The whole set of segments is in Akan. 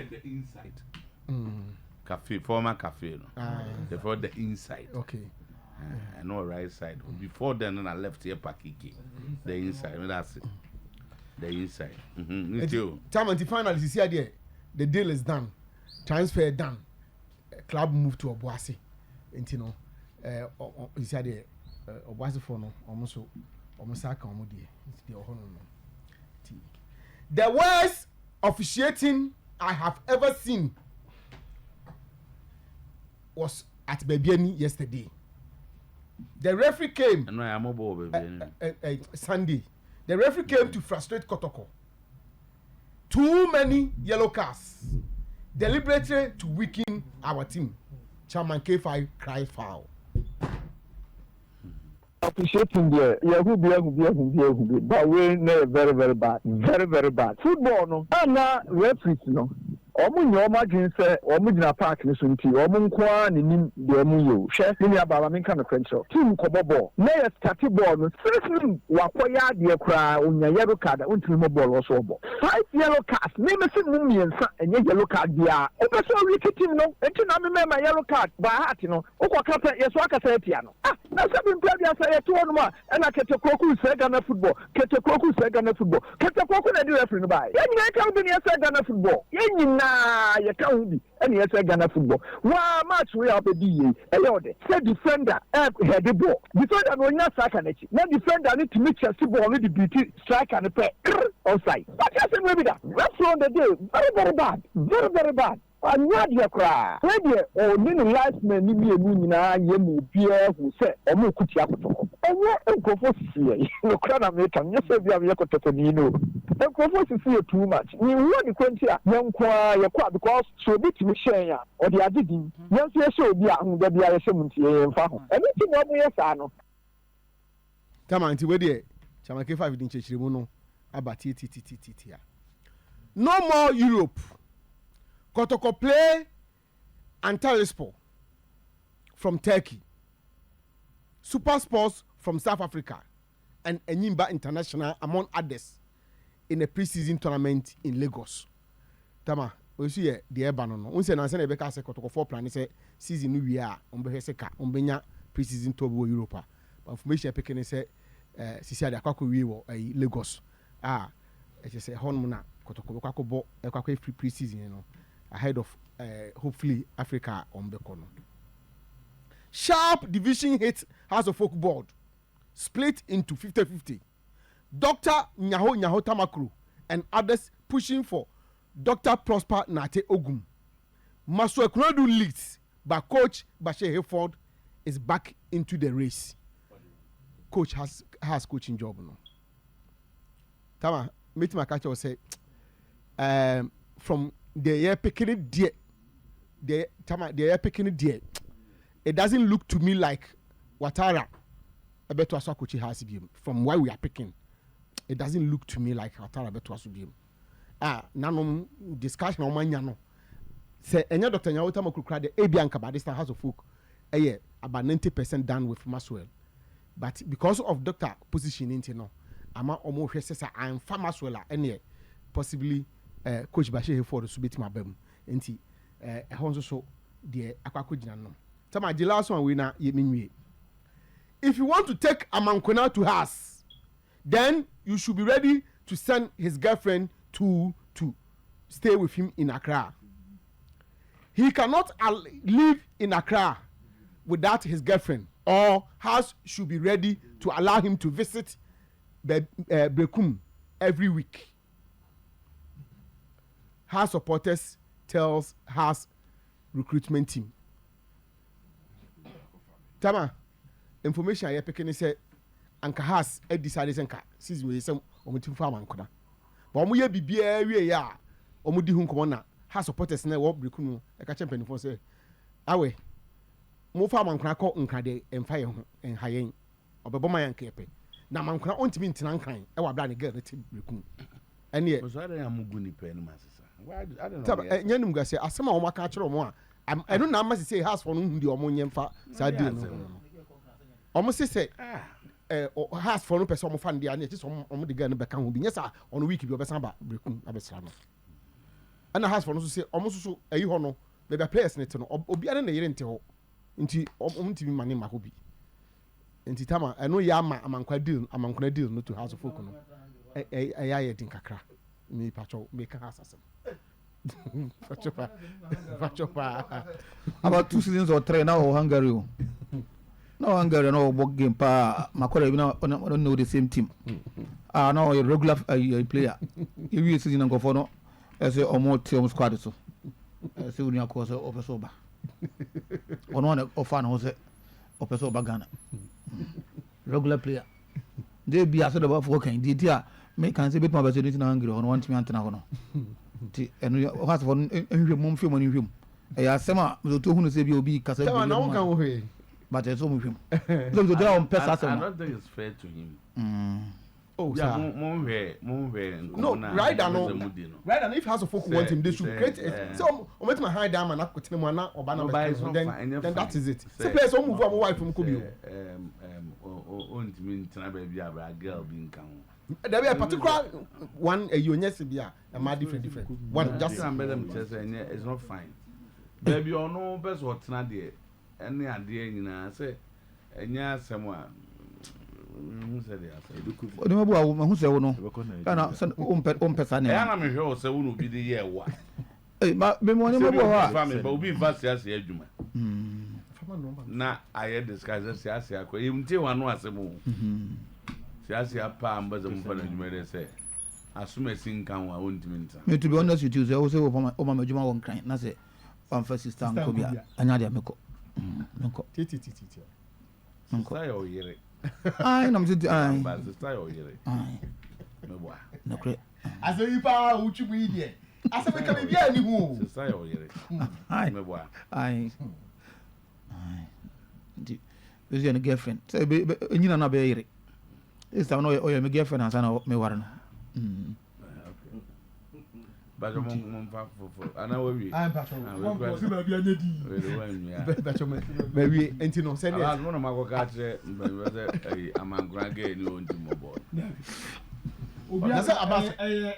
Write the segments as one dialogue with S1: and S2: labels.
S1: the inside. Cafe, former cafe. Before the inside.
S2: Okay.
S1: I know right side. Before then, I left here Pakiki. The inside. That's it. The inside.
S2: Time until finally, you see there, the deal is done. Transfer done. Club moved to Obuasi. And you know, you see there, Obuasi for no, almost the worst officiating I have ever seen was at Bebiani yesterday. The referee came Sunday. The referee came to frustrate Kotoko. Too many yellow cards, deliberately to weaken our team. Chairman K5 cried foul.
S3: Appreciating the but we very, very bad. Very, very bad. Football, no. And now, referees, no. Omu say omu park ni sunti omu nkwa ni de omu yo hwe ni ababa menka no kwencho team kobobo na ya start ball no seriously wakoya de kra onya yellow card untimi mo ball so obo 5 yellow cards me me sin mu miensa enye yellow card dia o be so weak team no enti na me ma yellow card by heart no ukwa yeso akasa etia no na se bi mpia bia say to no ma na Kotoko se Ghana football Kotoko se Ghana football Kotoko na di referee no bai yenye ka bi ni se Ghana football yenye you can't be any Ghana football. One match we have a DA. Say defender head the ball. Defender no not striker nechi. Now defender need to make Chelsea ball need to beat striker and pay outside. But I say maybe that. That's on the day. Very very bad. Very very bad. And what you cry? When you or many life men need me na ye mu bia who say omo kuti akoto. Enye nkofo sie. No kra na make am say bia me Kotoko ni no. Nkofo sie too much. Ni won kwenti a yankwa yakwa because so bit me share ya or the adidin. Yan so show bia hu da bia ye muntie ye mfa ho. Eni ti mo mo ye sa no.
S2: Tama nti we dey Chama K5 din chechire mu no abati ti. No more Europe. Kotoko play Antalyaspor from Turkey, Super Sports from South Africa, and Enyimba International, among others, in a pre-season tournament in Lagos. Tama, we see the Ebano. We say na say Rebecca say Kotoko 4 plan say season we are on Beheseka on Benya pre-season tour Europa. But information picking say Sisi Ade Akwaku we wo Lagos. It say Honmuna Kotoko Akwaku Akwaku free pre-season, you know. Ahead of hopefully Africa on Bekono. Sharp division hit House of Folk board split into 50-50. Dr. Nyaho Tamakru and others pushing for Dr. Prosper Nate Ogum. Maswa Kunodu leads, but Coach Bashir Hayford is back into the race. Coach has coaching job now. Tama, meet my catcher will say from the year picking it dear. The year picking it dear. It doesn't look to me like Watara. I bet to Aswakuchi has been from where we are picking. It doesn't look to me like Watara bet to Asubim. Nano discussion on my nyano. Say any Dr. Nyawota Makukra the Abianka by this time has a folk. About 90% done with Maswell. But because of Dr. positioning, you know, I'm almost say I'm far Maswell and possibly Coach Bashir for the subit my bem. Enti so the Akwaku no. Tama the last one we na ye. If you want to take Amankona to us, then you should be ready to send his girlfriend to stay with him in Accra. He cannot live in Accra without his girlfriend, or house should be ready to allow him to visit Bekum every week. House supporters tells House recruitment team. Tama, information I picking say Anka House decided Anka season we some omutim farm ankona. But omu ye bibia wie ya omu di hu nkomo na House supporters na wo Bekum e ka champion for say awe mo farm ankona ko nka de emfa ye ho enhayen obebo man yanka epe na mankona ontimi ntina nkan e wa bra ne girl na ti Bekum ene
S1: so I am muguni pe no masisa. I don't
S2: know. Nyanum ga say asema o maka kire o I don't know am say House for no hu di o mo nyemfa sa di no. O mo say House for no person o mo fa ndi an e ti so o mo de girl no beka ho bi nyesa on week bi o besan ba Bekum abesra no. and has for no say almost so a hono baby players net no obi ane na yere nte ho nti ntimi mane ma ho bi nti tama eno ya ama amankwa deal no to house of folk no ya din kakra me pacho me ka asasem fachopa
S4: about 2 seasons or 3 now Hungary no Hungary no work game pa makora we don't know the same team now a regular player you season and go for no as a more team squad so say we na cause officer ba ono na offer no say officer ba Ghana regular player they be as the for can dia me can say bit my best in Hungary on want me antena no ti eno has for nhwem mom film ni nhwem ya sema zo to hunu say bi obi kasa bi
S2: na won kan wo he
S4: but it's so nhwem so there on person
S1: I don't think it's fair to him.
S2: Oh,
S1: Yeah,
S2: sir.
S1: No,
S2: right now if House of Folk want him, they should create it. So, I'm my high diamond, I'm going to Obana, then that is it. So, players will move on wife from Kubi.
S1: Girl being count.
S2: There be a particular one, a UNS, a my different. One, just
S1: it's not fine. Baby, or no best what's not there. Any idea, you know, say, and yeah, someone.
S4: Ode mabu awu mahu se wo no kana san ompesa ne
S1: na me hwe se wo no bi de ye wa
S4: ma me mo ne mabu wa
S1: family ba obi va siasa adwuma na aye discuss siasa akọ yimtie wano asemo siasa pa ambaza mu fana adwuma de se asuma sinkan wa wontimi nta
S4: me to be honest with you say wo say wo ma adwuma won kran na say one first sister nko bia anya de ameko nko
S2: titi
S1: nko say o yere
S4: ai na mti ai
S1: ba style o yere
S4: ai
S1: me boa
S4: no kre
S2: ase yi pa uchu bu ide ase me ka be bia ni hu
S1: style o yere
S4: ai
S1: me boa
S4: ai ndi bezu ne girlfriend say be nyina na be yere this time no o me girlfriend asa na me ware no
S1: ba jo mon fa fo ana wo wi
S2: ai ba cho won ko si ba bia ne di ba cho me ba wi enti no say
S1: ala no ma ko ka tre be say amangura ge ni o nti mo bo
S2: obi asa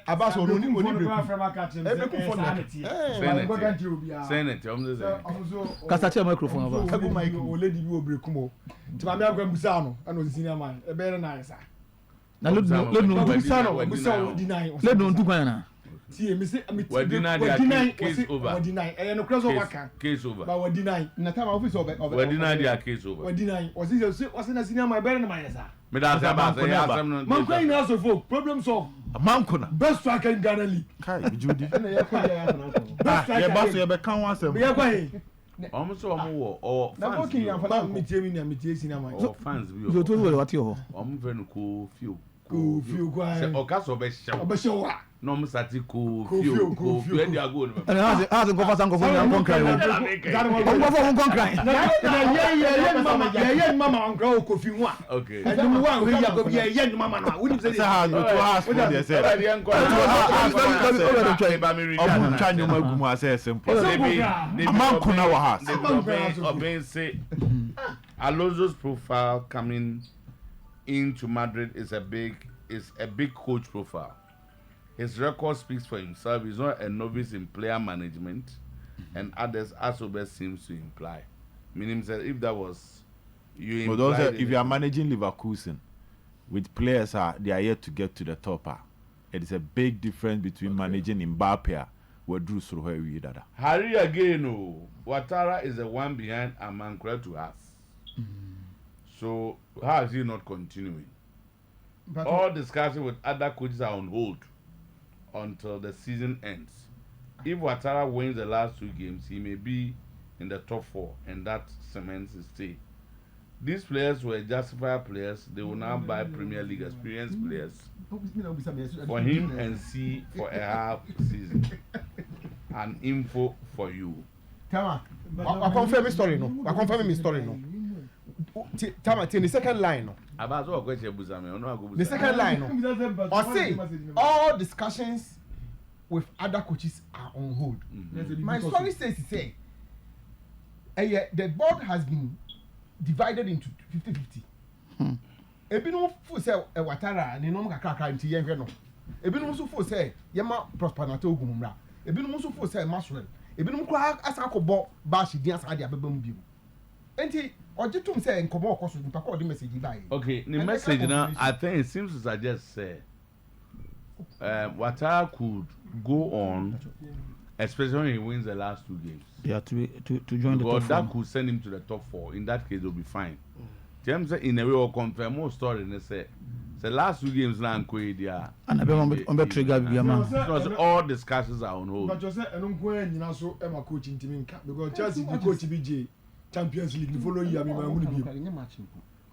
S2: abas onu ni break for na
S1: senate omze
S4: kasa che microphone aba
S2: kagu mic o lady bi o break mo ti ma me agwa busa no ana o senior man e be na isa
S4: na le no
S2: busa no busa o deny
S4: le no ntu kwan na
S2: see me say me
S1: we deny case over
S2: we deny no cross over kan
S1: case over
S2: but we deny na time office over
S1: we deny their case over
S2: we deny o see na senior man be na man isa
S1: me da say ba say asem no
S2: man kwai na so folk problem solve
S5: Manko na
S2: best striker in Ghana league
S5: kai Judi
S2: na ya kwa ya
S5: ah ye ba so ye be kan wasem
S2: be ya kwa he
S1: so wo o
S2: na
S1: fans
S2: working ya fa me tie mi na me tie senior man
S1: o fans bi
S4: so to wo wati ho
S1: ve no ko fio
S2: ko fio kwa
S1: se o ka so be hyew
S2: obeshewa
S1: no mo sati ko fio e dia go no
S4: and has go for sanko for na concrete on go for concrete
S2: na ye mama on go ko fi wa
S1: okay
S2: and mu wa we ya go ye mama na we say
S5: ha no to has for dey say obu twanyo magumu ase simple manko na wa has
S1: oben say Alonso's profile coming into Madrid is a big coach profile. His record speaks for himself. He's not a novice in player management, and others Ashgold'S seems to imply. Meaning that if that was you,
S5: but also if you are managing Leverkusen with players they are yet to get to the top, it is a big difference between managing Mbappe where Drew Sruhe dada.
S1: Harry again, Ouattara is the one behind Amankwa to us. So how is he not continuing? But all discussions with other coaches are on hold until the season ends. If Ouattara wins the last 2 games, he may be in the top 4, and that cements his stay. These players were justified players. They will now buy Premier League experienced players for him and see for a half season. An info for you.
S2: Tama, I confirm my story no. I confirm my story no. Tama, the second line no. The second line no. I say all discussions with other coaches are on hold. My story says the board has been divided into 50-50. Ebinom fo say Ouattara ni no kakra nti yenhwe no. Ebinom so fo say yema Prosper na to ogumra. ebinom nso fo say Maxwell ebinom kura asa akɔbɔ bash din asa de abeba mu bi enti oje tum say nkomo okoso nipa ko de message ba yi
S1: okay the message now I think it seems to suggest say Watara could go on especially when he wins the last 2 games.
S4: Yeah, to join the top 4.
S1: That could send him to the top 4. In that case, he'll be fine. James in a way will confirm more story and say the last 2 games now Koedia.
S4: And I be trigger be man.
S1: Because all discussions are on hold.
S6: But you say I don't go in so Emma coaching team because Chelsea the coach BJ Champions League the following year me going to be.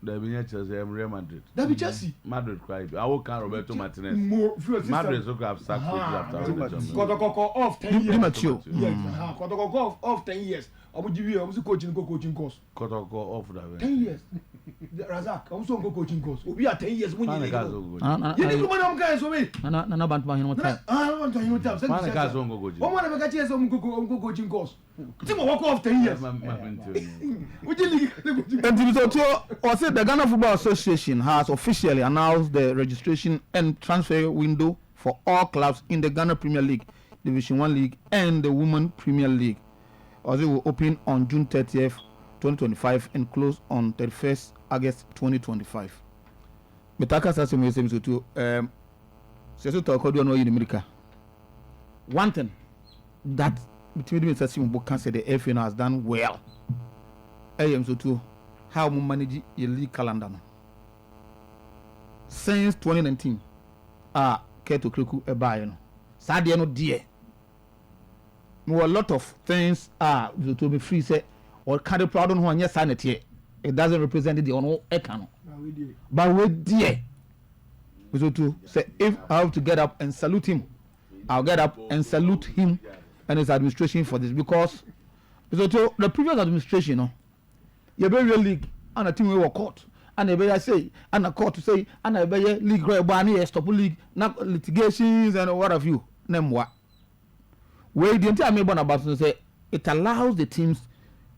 S1: There be Chelsea and Real Madrid.
S6: There be Chelsea.
S1: Madrid cry. I will count Roberto Martinez.
S6: Madrid
S1: so have sacked after the Champions.
S6: Kotoko off 10 years.
S4: Immature.
S6: Yes. Kotoko off 10 years. I'm coaching course.
S1: Kotoko off that.
S6: 10 years. Razak, I'm also go coaching course. We are 10 years when you
S1: go.
S6: You need to manage guys for me.
S4: Na bantu ma hino time.
S6: Want to hino time.
S1: Man guys won't go coaching.
S6: One man catch go coaching course. Think walk off 10 years. Would you league?
S4: And also the Ghana Football Association has officially announced the registration and transfer window for all clubs in the Ghana Premier League, Division 1 League and the Women Premier League. Also will open on June 30th, 2025 and close on 31st August 2025. Metaka sasa mwese msutu sasa tutakodo no in America. One thing that between me sasa mboka say the FA has done well. Msutu how we manage your league calendar no. Since 2019 Kotoko ebaye no. Sadia no die. A lot of things to be free say or carry proud on one yes sanity. It doesn't represent the on econo. But we dear. So to say if I have to get up and salute him, I'll get up and salute him and his administration for this because so to the previous administration, no, you be real league and a team we were court and they be say and a court to say and I be league right banny stop league not litigations and what have you name what. Where the entire member about to say it allows the teams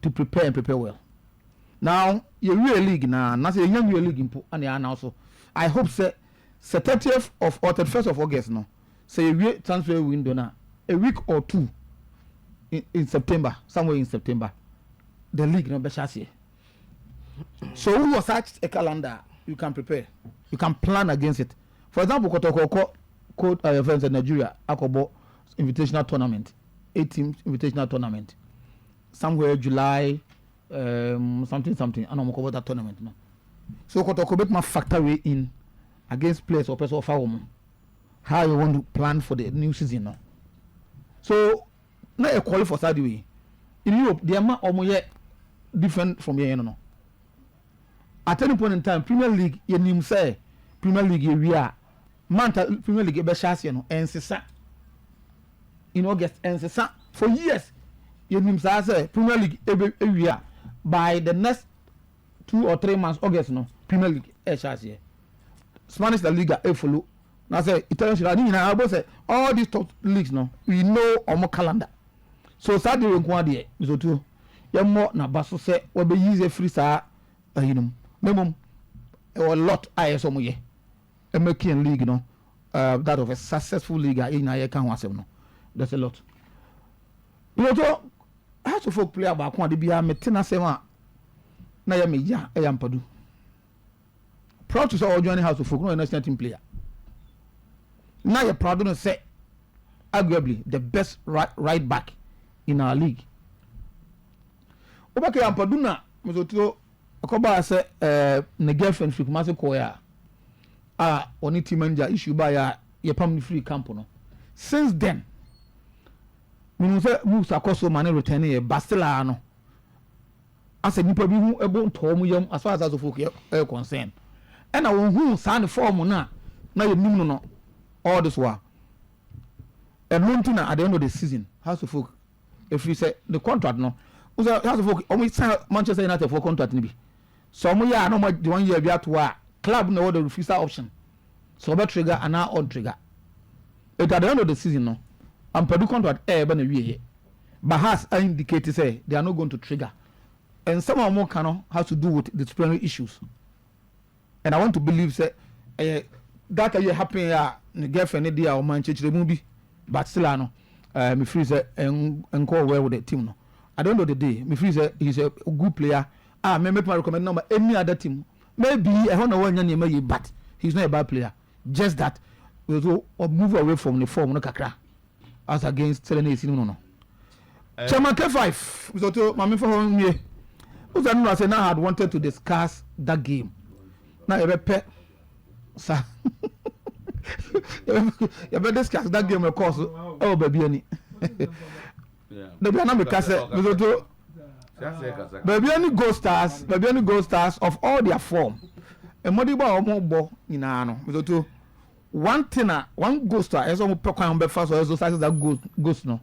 S4: to prepare and prepare well. Now, your real league now, not a young real league and also. I hope say 30th of or 31st of August now. Say a transfer window now, a week or 2 in September, somewhere in September. The league no be chassis. So who was such a calendar you can prepare, you can plan against it. For example, Kotoko code friends in Nigeria, Akobo invitational tournament, 8 teams invitational tournament, somewhere July, something. I don't know that tournament now. So Kotoko bet my factor in against players or person of how you want to plan for the new season now. So not a quality for Saudi way. In Europe, the amount of different from here, no. At any point in time, Premier League, you name say Premier League we are Premier League be chassis no and in August and for years you name say Premier League we are by the next 2 or 3 months August no Premier League chassis Spanish La Liga follow now say Italian Serie say all these top leagues no we know on calendar so Saturday we go there so too you more na baso say we be use free sa minimum a lot ISO mo ye American league no that of a successful league in a can wasem no that's a lot so how to folk player ba ko de bia metena sema na ya meja e yampadu proud to say or joining house of folk no national team player now you're proud to say arguably the best right back in our league obake yampadu na mzoto akoba say na girlfriend fi kuma se koya oni team manager issue ba ya pam free camp no since then minu say moves akoso man return e Bastila no asa nipa bi hu ebo nto mu yam as far as of folk concern and I won hu san form na ye nim no all this wa and montina at the end of the season house of folk if you say the contract no house of folk almost sign Manchester United for contract ni bi so mo ya no mo the 1 year bi ato club no the refusal option so be trigger and now on trigger at the end of the season no and Purdue contract be na wie but has indicated say they are not going to trigger and some of more can has to do with disciplinary issues and I want to believe say that year happen the girlfriend dey or man chechire mu bi but still no me free say and call well with the team no. At the end of the day, me free say he's a good player. Me make my recommend number any other team. Maybe I don't know when but he's not a bad player. Just that we will move away from the form no kakra as against Selene no. Chairman K5, so to mami for me. Who's I say now had wanted to discuss that game. Now you better sir. You better discuss that game of course. Oh baby any. Baby na me kase so to baby any goal stars of all their form. E modiba omo bo nyina no. So to one thing one goal star is omo pekwan be fast or exercise that goes no.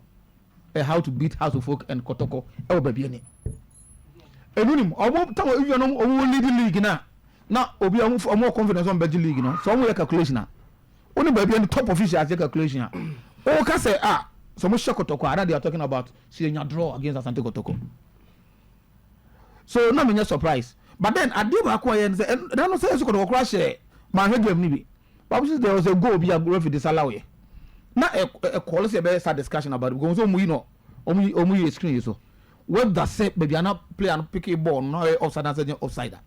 S4: How to beat House of Folk and Kotoko. Oh baby any. Enunim omo tawo if no omo lead league na obi omo more confidence on Belgian league no. So omo calculation na. Only baby any top official calculation. O ka say so much Kotoko are they are talking about seeing a draw against Asante Kotoko. So no me surprise. But then I did acquire and say no say so Kotoko crash my game ni bi. But there was a goal be a referee disallow ye. Na a call say be start discussion about it because omu no omu screen so. What that say baby na play and pick a ball no offside and say offside.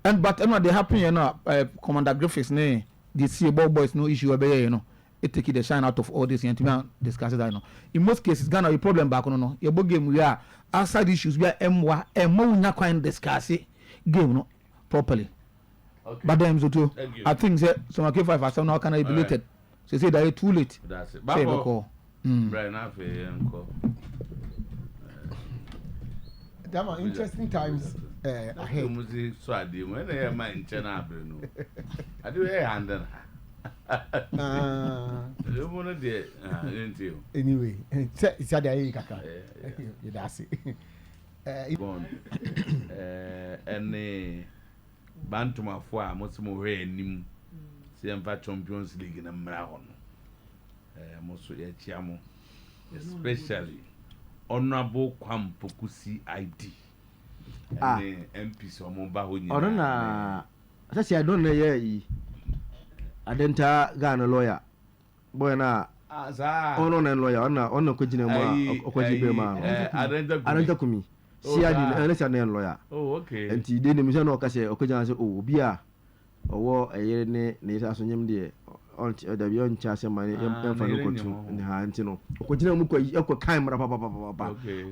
S4: And but they happen you know Commander Griffiths ne the see ball boys no issue be you know. It take the shine out of all this and to discuss that no. In most cases Ghana a problem back no. Your game we are outside issues we are emwa emo nya kwan discuss game no properly. Okay. But then so too I think say some K5 are now can be belated. So say that it's too late.
S1: That's it. Bako. Brian Afe enko.
S2: There are interesting times ahead.
S1: Music so adi when e ma nche na abre no. Adi we handle.
S2: Anyway, it's a day kaka. That's it.
S1: And Bantuma for Mosimo Renim, Siampa Champions League in a marathon. Mosu Chiamo, especially Honorable Kwam Pokusi ID. MP so Mombahu.
S7: Orana, I don't know. Adenta Ghana lawyer. Boy na ono lawyer ono kujine mo okojibe ma. Adenta kumi. Si adi elesa na lawyer.
S1: Oh okay.
S7: Enti de ne mi se no ka se okojana se obi a owo eyere ne isa so nyem de on da bi on cha se mani emfa no kotu ne ha enti no okojina mu ko kan mara papa.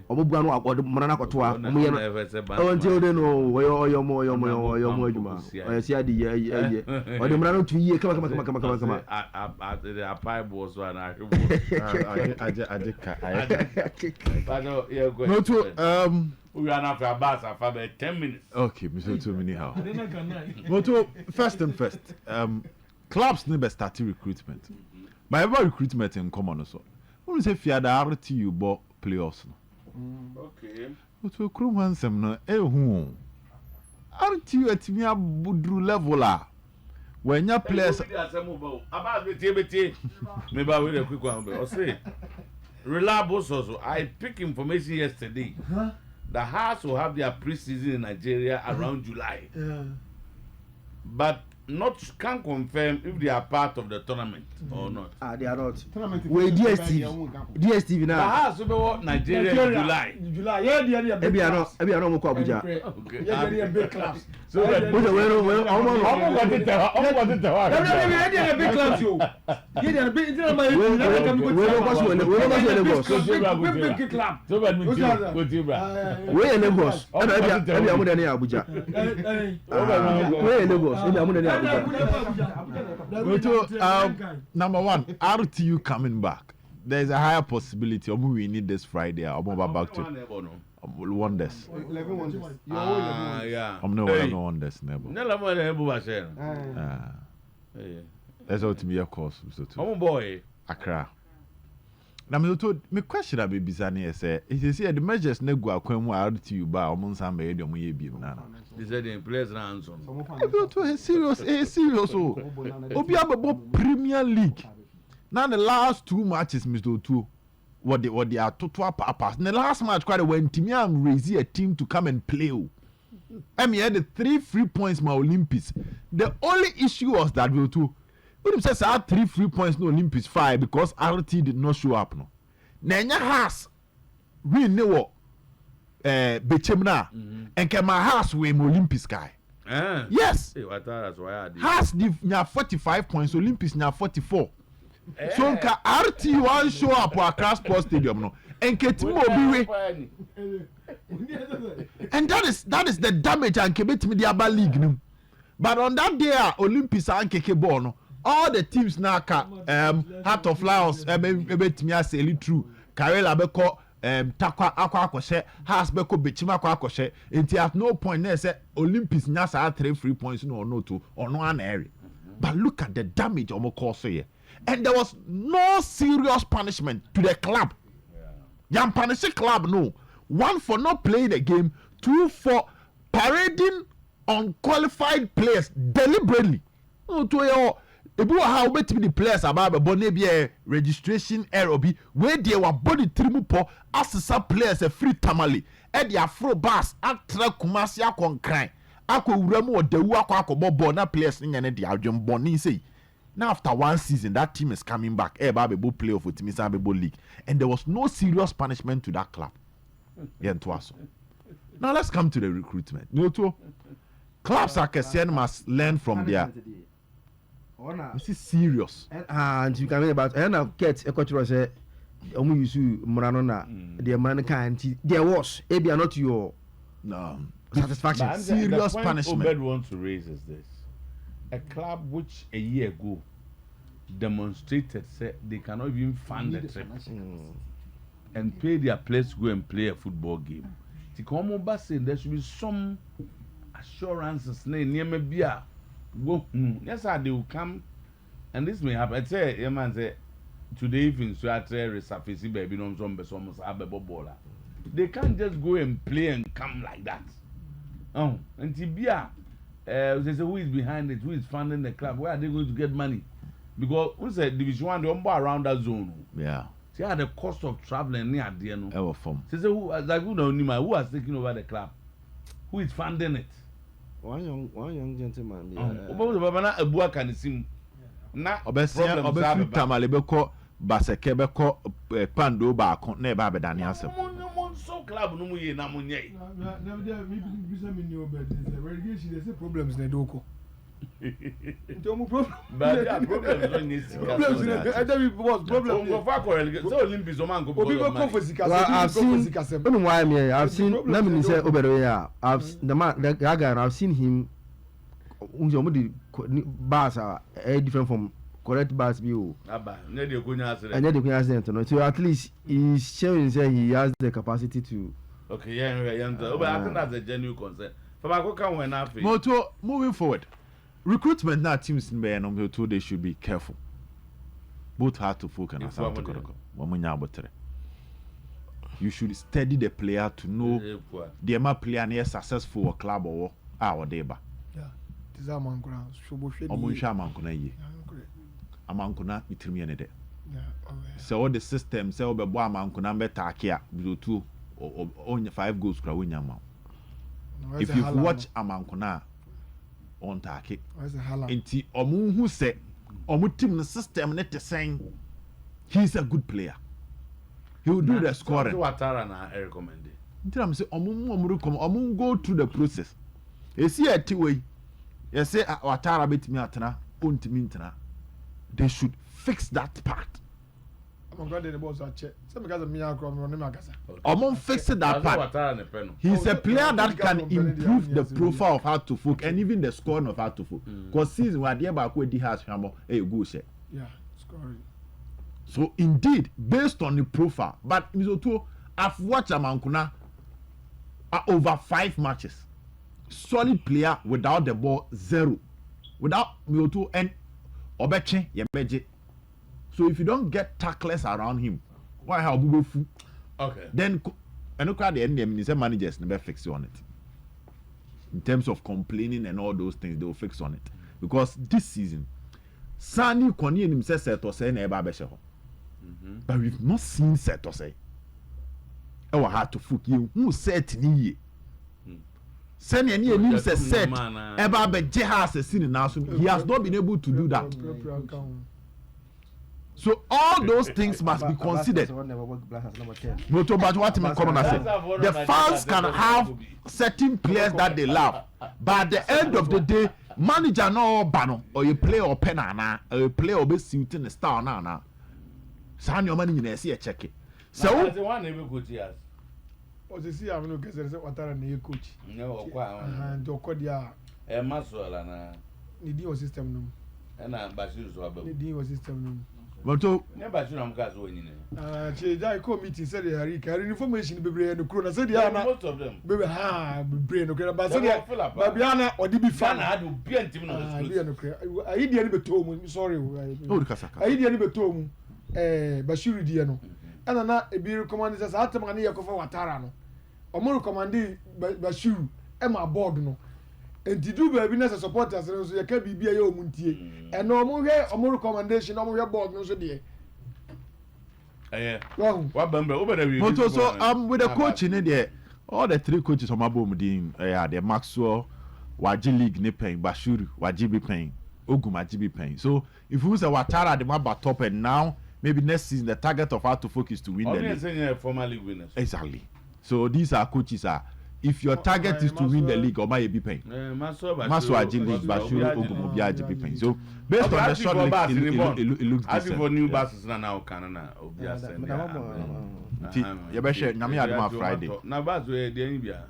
S7: Obo bua no akode mara na koto a mo ye no. Onti ode no oyo mo aduma. Oyo si adi ye. Ode mara no tu ye kama.
S1: A pipe was one I
S5: no to
S1: we ran after a bus for about 10 minutes.
S5: Okay, Mr. Too many how. But first and first, clubs never started recruitment. But every recruitment in common also. When say fear the RTU bought playoffs.
S1: Okay.
S5: But we crew one some no who RTU at me budru level when your players
S1: about maybe I will a quick one but say reliable source. I pick information yesterday. The Hearts will have their pre-season in Nigeria around July. But can't confirm if they are part of the tournament or not.
S7: They are not. Wait, DSTV now.
S1: The Hearts will be Nigeria in July.
S6: Yeah,
S7: Ebi are not Abuja.
S1: Okay.
S6: Yeah, big clubs.
S1: So that
S6: big clubs yo. Yeah, big club.
S1: So that means
S7: Where Lagos? Ebi amu dani Abuja. Where Lagos? Ebi amu dani
S5: number one, RTU coming back. There's a higher possibility we need this Friday. I'm back to Wonders.
S2: 11 Wonders.
S1: Yeah.
S5: I'm not Wonders, never. That's all to me, of course.
S1: Oh boy,
S5: Accra. Now, me told me question about Bizani. Say, it is here the measures nego akwen mu RTU ba omun sa me dey omun ye biem na.
S1: They said in players ransom.
S5: Serious. Obi ababo Premier League. Now the last 2 matches, Mr. Two, what they are total pass. The last match, quite when Timian raised a team to come and play. I mean, had the 3 free points my Olympics. The only issue was that we too. When you say 3 free points no Olympics 5 because RT did not show up no. Nenya has we know Bechemna and Kema has we Olympics guy. Yes. Has the 45 points Olympics now 44. So nka RT one show up at Accra Sports Stadium no and Ketimo Obiwe. And that is the damage and Kebet Media League no. But on that day Olympics and Keke ball no all the teams now Heart of Lions ebetimi aseli through Karela beko takwa akwa akoshe has beko bechima akwa akoshe until at no point na say Olympics nya sa 3 free points no or no to or no an area. But look at the damage omo cause here. And there was no serious punishment to the club. Yam punish club no. 1 for not playing the game, 2 for parading unqualified players deliberately. No to your ebu how betimi the players about be be registration error bi where they were body trimu po asesa players a free tamale e dia afro bus atra kumasi akonkran akowura mu odawu akwa ball na players nya ne dia adwem boni say. Now after 1 season that team is coming back babo playoff with Timisa Bebo League and there was no serious punishment to that club. Now let's come to the recruitment. Clubs are concerned must learn from their. This is serious.
S7: And you can read about and I've get a cultural say Omusu Muranona, the mankind there was maybe not your satisfaction.
S1: Serious
S7: punishment.
S1: Obed wants to raise is this. A club which a year ago demonstrated said they cannot even fund the trip and pay their players to go and play a football game. To come over saying there should be some assurances. Yes, they will come, and this may happen. I say, a man say today evening, so I tell resurfacing baby, no some baller. They can't just go and play and come like that. Oh, and Tibia. They say who is behind it, who is funding the club, where are they going to get money? Because who said Division 1 they around that zone.
S5: Yeah.
S1: See how the cost of traveling near the end.
S5: Ever form.
S1: Say who like who has taken over the club? Who is funding it?
S7: One young gentleman.
S1: Problem
S5: tamale beko baseke beko pando ba kon na ba bedani asem.
S1: So club no muye na munye.
S6: Na there me relegation there's problems na doko. Don't problem.
S1: But there are problems on this.
S6: Problems there was problem.
S1: Go for relegation. So Olympics o man go.
S7: I've seen why me I've seen let me say Oberoya. The guy I've seen him unjo bars are different from correct bars view.
S1: And yet the
S7: Kunya accident. So at least he's showing say he has the capacity to.
S1: Okay, yeah. But I think that's a genuine concern.
S5: Moto, moving forward, recruitment now teams in Bayern they should be careful. Both hard to focus and Kotoko. You should study the player to know the amount player near successful or club or our deba.
S6: Yeah, this is a man
S5: Amankuna ye. Amankuna mitimi ene de. So all the system say obe bo amankuna better akia to only 5 goals kra wonya ma. If you watch amankuna on take enti omu hu say omu team the system net saying he's a good player. He will do the scoring.
S1: What Watara na recommend.
S5: Until I'm say omu go through the process. You see a way. You say Watara betimi atana ontimi ntana. They should fix that part. Among fixing that part. He's a player that can improve the profile of how to folk and even the scoring of how to folk. Because season where the back where has Hammo a good share.
S6: Yeah, scoring.
S5: So indeed, based on the profile, but Mizoto, I've watched Amankuna over 5 matches. Solid player without the ball, 0. Without Mizoto and Obeche Yebeje. So if you don't get tacklers around him, why have we go?
S1: Okay.
S5: Then and look at the end managers never fix on it. In terms of complaining and all those things, they will fix on it. Because this season, Sani Koni and himself said to say never be but we've not seen Seto say. Oh, hard to fuck you. Who said ni? Send any news set about the has a sin now. He has not been able to do that. So all those things must be considered. The fans can have certain players that they love, but at the end of the day, manager no bano or you play or penana or you play or be suiting the star na. Sign your money in see a check it. So
S1: one neighbor coach yes.
S6: O se si amino kese se watara na coach.
S1: No kwa.
S6: Do kodia.
S1: E masola na.
S6: Ni di o system no.
S1: Na Bashiru so ababu.
S6: Ni di o system no.
S5: But to
S1: Bashiru am ka so nyine.
S6: Che dai ko meeting say the Harry carry information bebre no kro na say dia na.
S1: Most of them.
S6: Bebe ha bebre no kro ba say dia. Ba bia na odi bi fa
S1: na adu bia ntim no.
S6: Bia no kro. Ayi dia ni beto mu sorry.
S5: o kasaka.
S6: Ayi dia ni beto mu. Bashiru dia no. Ana na ebi recommend say atem na ye ko fa watara no. Omo recommend Bashiru e ma board no. Enti do baby na supporters no so ye ka bibia ye omuntie. E no omo hwe omo recommendation omo hwe board no so de.
S1: What bambe over we.
S5: But also with the coach in there, all the three coaches on my boom the Maxwell, Waji League ne paying, Bashiru, Waji be paying, Ogum Waji be paying. So if we say Watara the map top and now maybe next season the target of how to focus to win the league.
S1: Only former league winners.
S5: Exactly. So these are coaches if your target is to win the league, or may be paying. Maso Waji League, Bashiru, Ogum Waji be paying. So based on the short list, it looks
S1: as
S5: decent.
S1: for new buses now Canada, obviously.
S5: You better share. Nami aduma Friday.
S1: Na bus we dey bia.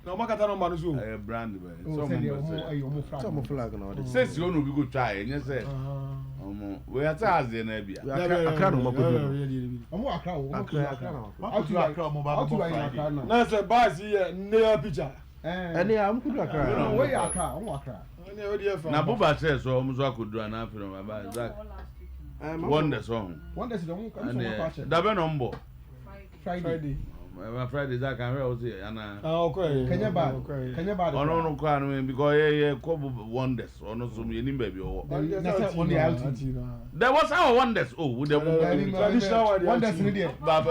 S6: Na o makata no ma no so.
S1: Brand be.
S6: So mo
S7: flag na odi.
S1: Says you no be go try, you say. Omo, we are as dey na bia.
S7: Akra no makodo.
S6: Omo akra o.
S7: Akra.
S6: Na say bus here near picture.
S7: Eni am kudu akra.
S6: We akra, omo akra.
S1: Na buba say so omo so akodu na afiro baba Isaac. Wonder song.
S6: Wonder is the one come
S1: da be number.
S6: Friday.
S1: Friday that can real say ana.
S6: Okay. Kenya bad.
S1: Ono no kwa no because yeah ko wonders ono so me ni baby o. There was our wonders with the
S6: traditional wonders ni there.
S1: Baba